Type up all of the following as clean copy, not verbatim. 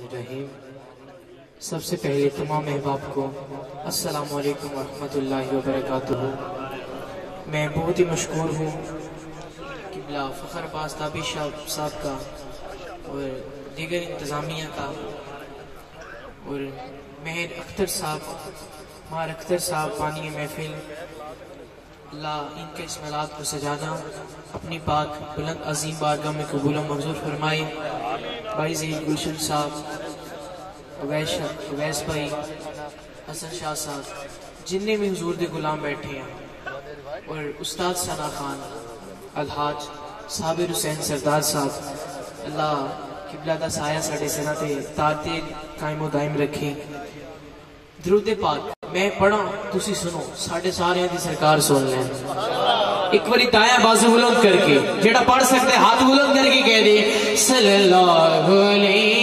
الرحیم۔ سب سے پہلے تمام احباب کو السلام علیکم ورحمۃ اللہ وبرکاتہ۔ میں بہت ہی مشکور ہوں قبلہ فخر عباس تابی صاحب کا اور دیگر انتظامیہ کا اور مہر اختر صاحب، مہر اختر صاحب بانی محفل، اللہ ان کے اسمالات کو سجانا اپنی پاک بلند عظیم بارگاہ میں قبول و منظور فرمائے۔ بھائی ذہین گلشن صاحب، اویس بھائی، حسن شاہ صاحب، جننے بھی حضور دے غلام بیٹھے ہیں، اور استاد ثنا خان، الحاج صابر حسین سردار صاحب، اللہ قبلہ دا سایہ ساڑے سنا تے تارتے قائم و دائم رکھیں۔ درود پاک میں پڑھا تسی سنو، ساڑھے سارے دی سرکار سن لیں۔ ایک باری دائیں بازو بلند کر کے، جیڑا پڑھ سکتے ہاتھ بلند کر کے کہہ دے صلی اللہ علیہ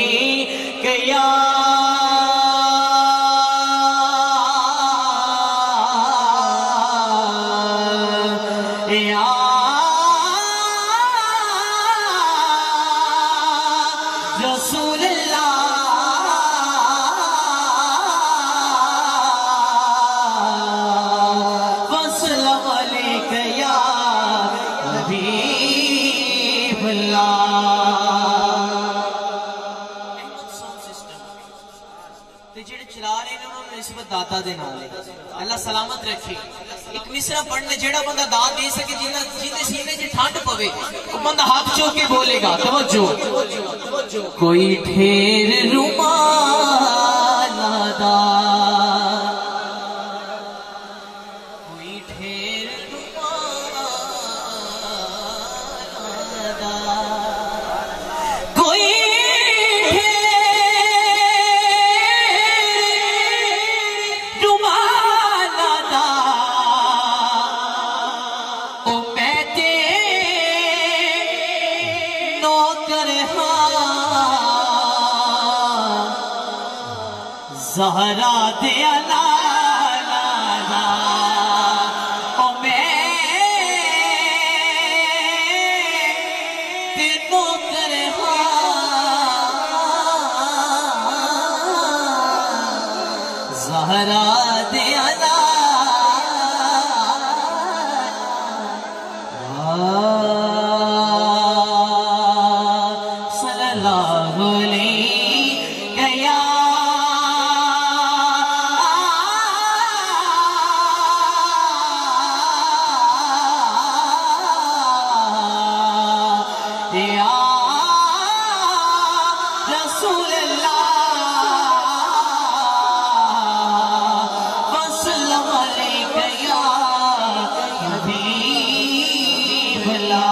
یا رسول اللہ وسلم علیک یا حبیب اللہ۔ جڑے چلا رہے ہیں انہوں نے نسبت داتا دے نالے، اللہ سلامت رکھے۔ ایک مصرع پڑھنے جڑا بندہ داد دے سکے، جیندے سینے جی ٹھانڈ پوے، وہ بندہ ہاتھ چوک کے بولے گا۔ توجہ، کوئی ڈھیر رومال ادا، کوئی ڈھیر رومال ادا، کوئی زہرا دیا لالا او میں تینوں کرہا زہرا دیا لالا صلی اللہ علیہ یا رسول اللہ وسلم علیک یا حبیب اللہ۔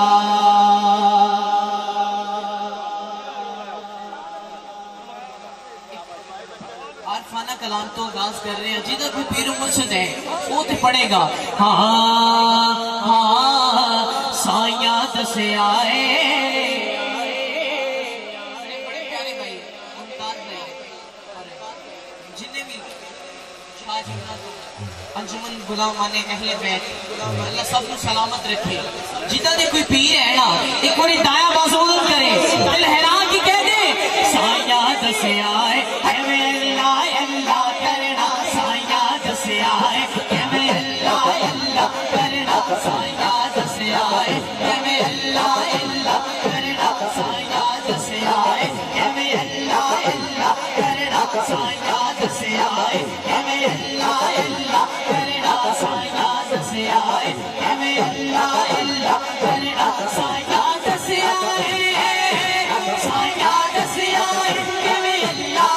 عارفانہ کلام تو آغاز کر رہے ہیں، جدھر کوئی پیر و مرشد ہے وہ تو پڑھے گا۔ ہاں ہاں سائیاں دسے آئے، انجمن غلامان اہل بیت، اللہ سب کو سلامت رکھے۔ جدہ دے کوئی پیر ہے نا، ایک بڑی دائیں بازولن کرے، دل حیران کی کہہ دے سایہ دسے آئے اے میں اللہ اللہ کرنا، سایہ دسے آئے اے میں اللہ اللہ کرنا، سایہ دسے آئے اے میں اللہ اللہ کرنا، سایہ دسے آئے اے میں اللہ اللہ کرنا، سایہ دسے آئے اے میں اللہ اللہ کرنا، سایہ دسے آئے اے میں اللہ اللہ کرنا، سایہ دسے آئے، سایہ دسے آئے اے میں اللہ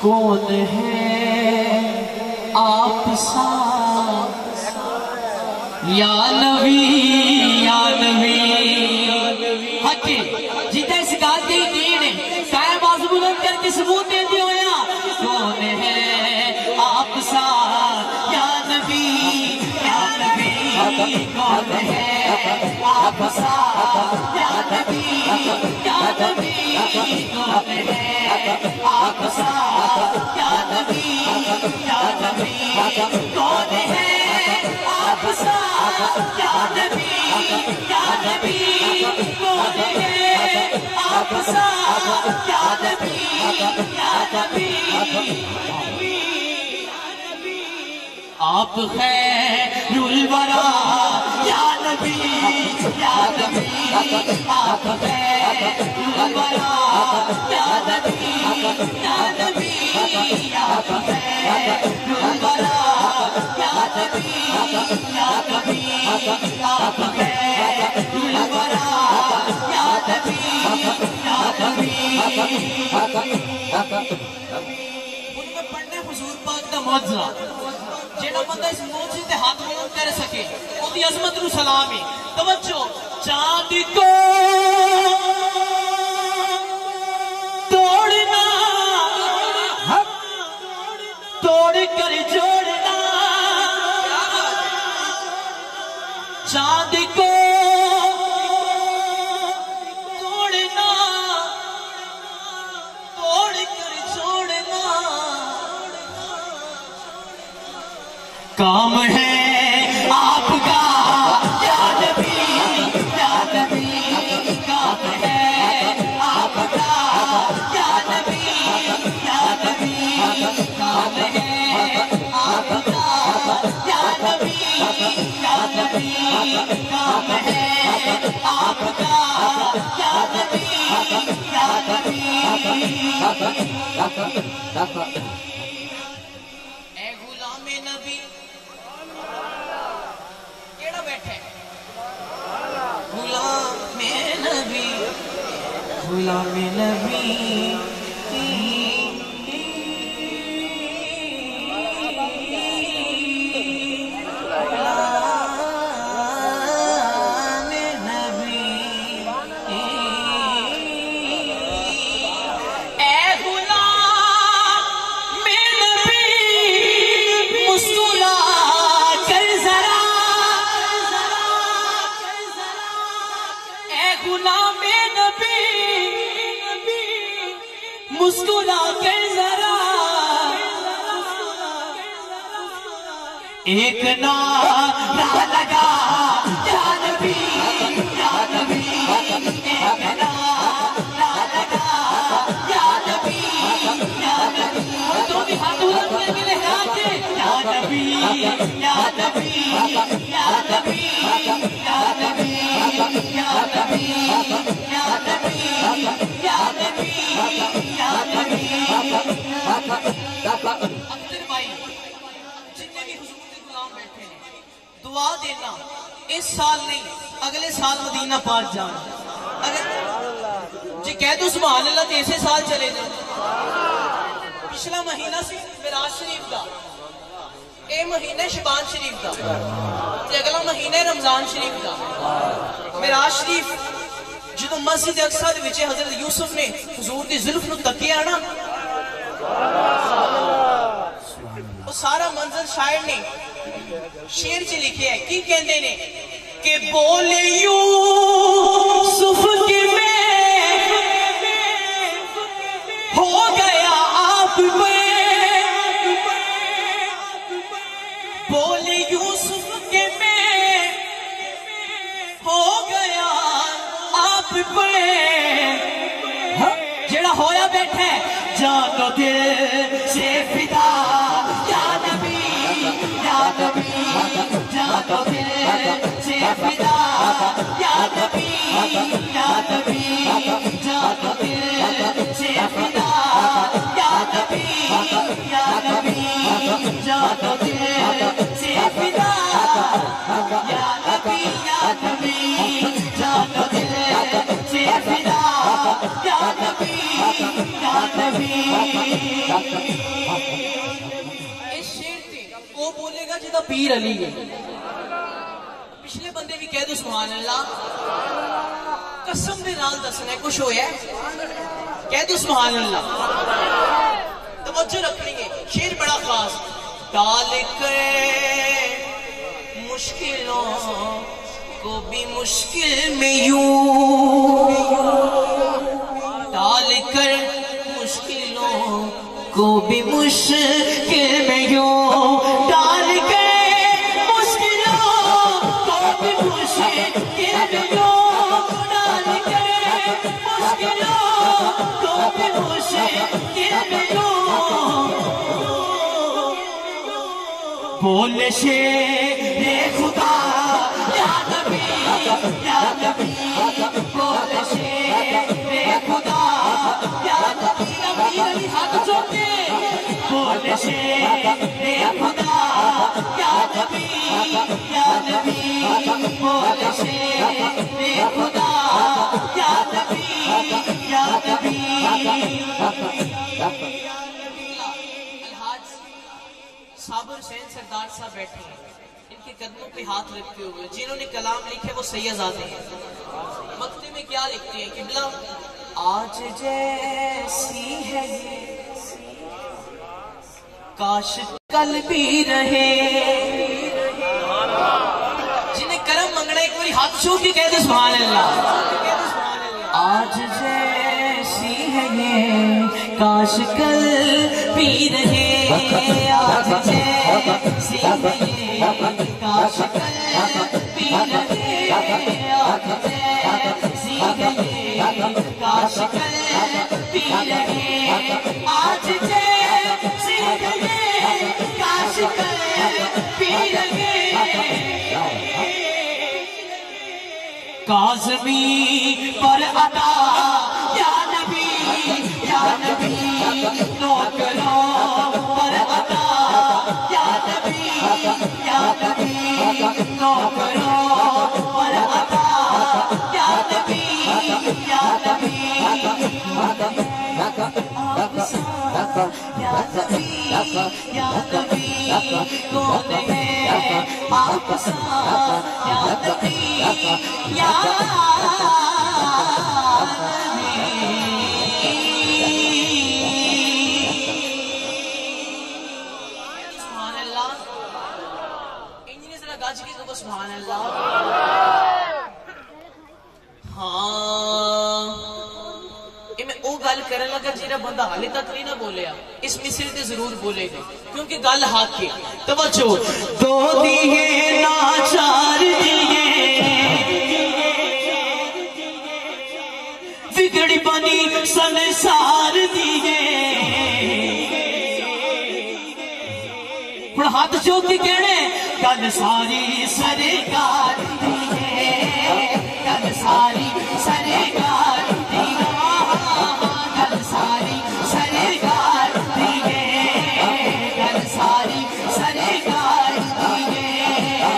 کون ہے آپ سا یا نبی یا نبی حق جیتے اس گال کے یقین ہے قائم بازو بلند کر کے ثبوت دے دی ہویا کون ہے آپ سا یا نبی کون ہے آپ سا یا نبی کون ہے آپ سا یا نبی کون ہے آپ سا یا نبی کون ہے آپ سا یا نبی آپ خیر الورا یا نبی آپ خیر الورا یا نبی آپ خیر الورا یا نبی آپ خیر الورا یا نبی پڑھنے حضور پاک دا معجزہ جیڑا بندہ اس موجزے تے ہاتھ بلند کر سکے وہ دی عظمت نو سلام ہے توجہ چاند کو توڑنا توڑ کر جوڑنا چاند کو توڑنا توڑ کر جوڑنا کام ہے آپ کا یا نبی کام ہے آپ کا یا نبی کام ہے آپ کا یا نبی کام ہے آپ کا یا نبی اے غلام نبی کیڑا بیٹھے غلام نبی غلام نبی مسکرا کر ذرا ایک نعرہ لگا یا نبی ایک نعرہ لگا یا نبی تو بھی ہاتھ بلند کر کے لہرا کے یا نبی یا نبی یا نبی یا نبی یا نبی یا نبی یا نبی اختر بھائی جتنے بھی حضور کے غلام بیٹھے ہیں دعا دینا اس سال نہیں اگلے سال مدینہ پاک جانا اگر جی کہہ دو سبحان اللہ تیسے سال چلے جائیں پچھلا مہینہ سی معراج شریف دا اے مہینہ شعبان شریف دا اگلا مہینہ رمضان شریف دا معراج شریف جدو مسجد اقصی دے وچ حضرت یوسف نے حضور دی زلف نو تکیا نا وہ سارا منظر شاعر نے شعر چ لکھے ہے کی کہندے نے کہ بولے یوسف کے میں ہو گیا آپ پہ بولے یوسف کے میں ہو گیا آپ پہ جڑا ہویا بیٹھے جانو دل سے فدا یا نبی جانو دل سے فدا یا نبی جانو دل سے فدا یا نبی جانو دل سے فدا یا نبی جانو دل سے فدا یا نبی جدا پیر علی ہے پچھلے بندے بھی کہہ دو سبحان اللہ قسم دے نال دسنا ہے کچھ ہویا ہے کہہ دو سبحان اللہ توجہ رکھنی ہے شیر بڑا خاص ڈال کر مشکلوں کو بھی مشکل میں یوں ڈال کر مشکلوں کو بھی مشکل میں یوں ڈال کر مشکلوں کو بھی مشکل میں یوں ڈال کر مشکلوں کو بھی مشکل میں یوں بول شیر خدا یا نبی بول شیر خدا یا نبی نبی علی ہاتھ چوکے بول شیر خدا یا نبی بول شیر خدا یا نبی صابر حسین سردار صاحب بیٹھے ہیں ان کے قدموں پہ ہاتھ رکھتے ہوئے جنہوں نے کلام لکھے وہ سیدزادے ہیں مقطع میں کیا لکھتے ہیں قبلہ آج جیسی ہے کاش کل بھی رہے جنہیں کرم منگنا ایک باری ہاتھ چھو کے کہہ دے سبحان اللہ آج جیسی ہے یہ کاش کل بھی رہے آج جیسی ہے کاش کل بھی رہے آج جیسی ہے کاش کل بھی رہے آج جیسی ہے کاش کل بھی رہے کاظمی پر عطا یا نبی نوکروں پر عطا یا نبی نوکروں پر عطا یا نبی یا نبی کون ہے آپ سا یا نبی یا سبحان اللہ انجینئر ذرا گاج کے تو سبحان اللہ ہاں میں او گل کرنے لگا جیرا بندہ حالی تک نہیں نہ بولیا اس مصرے تے ضرور بولے گا کیونکہ گل ہاتھ کی توجہ دو دیئے ناچار دیئے بگڑی بنی سنسار دیئے پڑھ ہاتھ چوک کے کہنے کل ساری سرکار دیئے کل ساری سرکار دیئے کل ساری سرکار دیئے کل ساری سرکار دیئے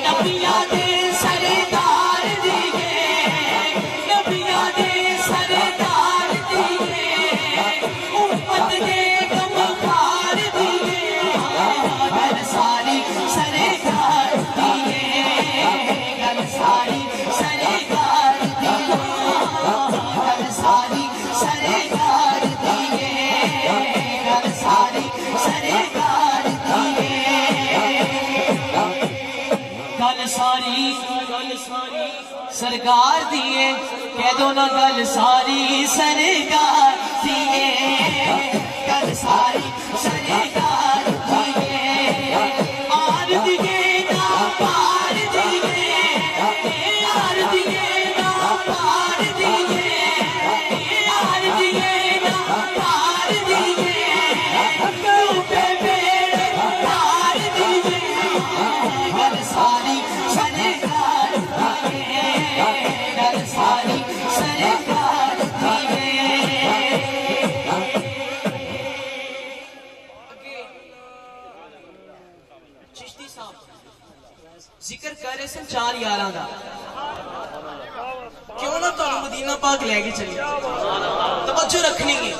نبیاں دے سردار دیئے نبیاں دے سردار دیئے امت دے کمکار دیئے کل ساری سرکار دیئے کل ساری سرکار دیئے کل ساری سرکار دیئے کل ساری سرکار دیئے کل ساری سرکار دیئے کہہ دو نا کل ساری سرکار دیئے کل ساری سرکار دیئے آر دیئے نا پار دیئے آر دیئے نا پار دیئے آر دیئے نا پار دیئے روپے میرے پار دیئے کل ساری سرکار دیئے کل ساری سرکار دیئے چشتی صاحب ذکر کر رہے سن 4 یاراں دا کیوں نہ تو مدینہ پاک لے کے چلے توجہ رکھنی ہے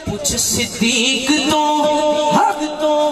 پوچھ صدیق تو حق تو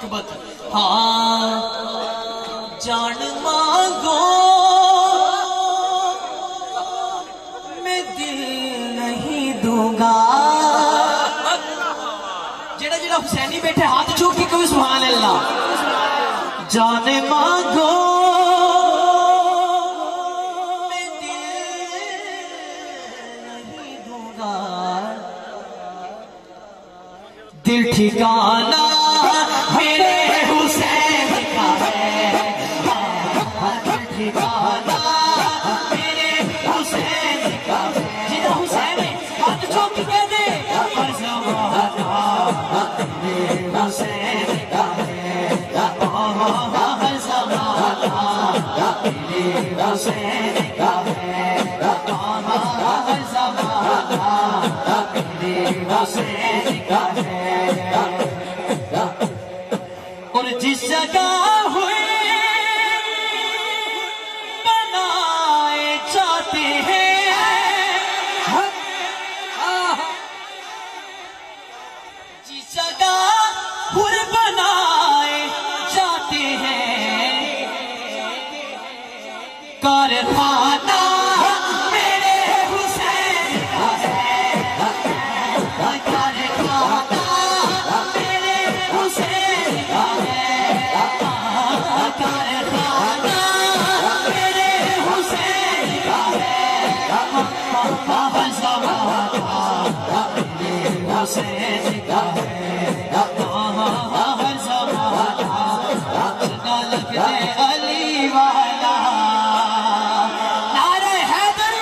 منقبت ہاں جان مانگو میں دل نہیں دوں گا جڑا جڑا حسینی بیٹھے ہاتھ چھو کے کوئی سبحان اللہ جان مانگو میں دل نہیں دوں گا دل ٹھکانا میرے حسین کا ہے دل ٹھکانا میرے حسین کا ہے جیدہ حسین ہے ہاتھ چھوکی کہہ دے ہر زمانہ میرے حسین کا ہے ہر زمانہ میرے حسین کا ہے ہر زمانہ میرے حسین کا ہے اور جس جگہ ہوئے بنائے جاتے ہیں جس جگہ ہوئے بنائے جاتے ہیں کارخانہ میرے حسین کا ہے کارخانہ میرے حسین کا ہے کارخانہ میرے حسین کا ہے ہر زمانہ میرے حسین کا ہے ہر زمانہ چنگا لگتے علی والا نعرہ حیدر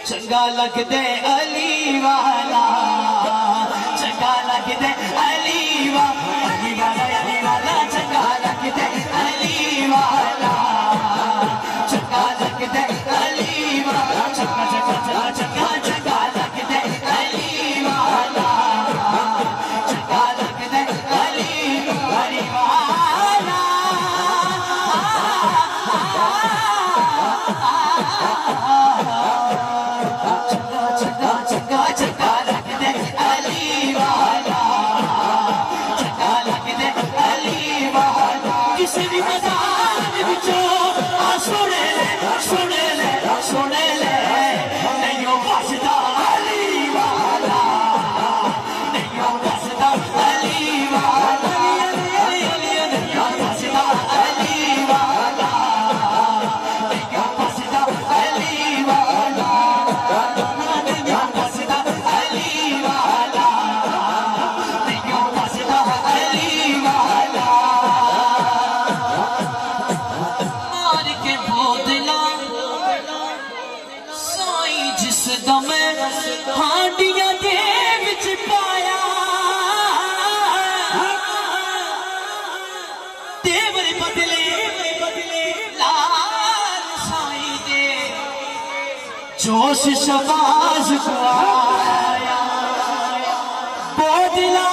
چنگا لگتے علی والا چنگا لگتے علی والا چنگا لگتے علی والا چنگا لگتے علی والا چنگا چنگا چنگا چنگا لگتے علی والا چنگا لگتے علی والا چنگا چنگا چنگا لگتے علی والا چنگا لگتے علی والا کسی بھی مزار بچوں سن لے نہیں ہو واسطہ علی والا نہیں ہو واسطہ علی والا نہیں ہو واسطہ علی والا نہیں ہو واسطہ علی والا نہیں ہو واسطہ علی والا نہیں ہو واسطہ علی والا مار کے بودلا سائی جس دم ہانڈیاں دے وچ پایا دیور بدلے لال سائی دے جوش شباز کو آیا بودلا